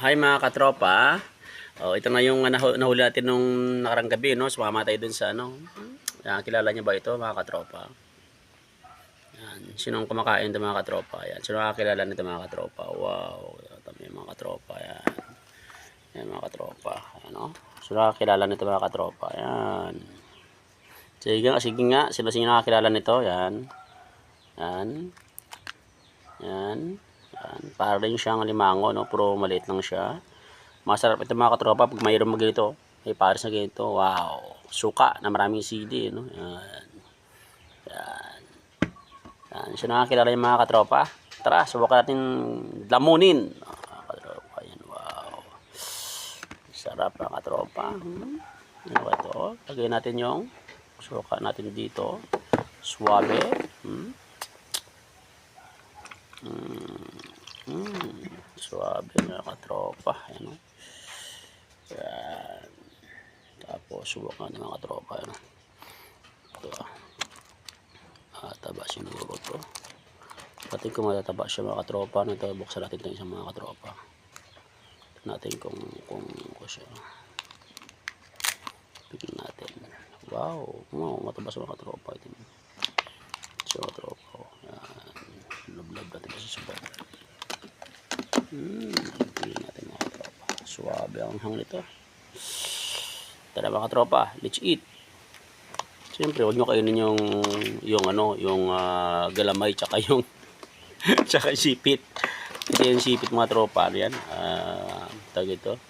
Hi mga katropa. Oh, ito na yung nahuli natin nung nakarang gabi, no? Sumama tayo dun sa ano. Kilala niyo ba ito mga katropa? Yan. Sinong kumakain ito mga katropa? Yan. Sino nakakilala nito mga katropa? Wow. Ito mga katropa. Yan. Yan mga katropa. Ano? Sino nakakilala nito mga katropa? Yan. Sige nga. Sino nakakilala nito? Yan. Yan. Yan. Yan. Para rin siyang limango, no? Puro maliit lang siya. Masarap ito mga katropa pag mayroon mag ganito. May pares na ganito. Wow. Suka na maraming sili, no? Yan. Yan. Yan. Siya nakakilala yung mga katropa. Tara, subukan natin lamunin. Mga katropa. Yan. Wow. Sarap mga katropa. Ano ba ito? Lagay natin yung suka natin dito. Suabe. Suabe mga katropa. Yan, no? Yan. Tapos subukan natin mga katropa. Yan, no? Ito. Taba sinuro to. Pati kung matataba siya mga katropa. Ito, buksan natin ito isang mga katropa. Tignan natin kung siya. Tignan natin. Wow. Mataba sa mga katropa. Ito mga katropa. Yan. Lab-lab natin kasi subad. Tignan natin mga katropa. Suwabe ang hang nito. Tara mga katropa. Let's eat. Siyempre, huwag nyo kainin yung galamay tsaka yung tsaka sipit. Kasi yung sipit mga tropa, ano yan? Tawag ito.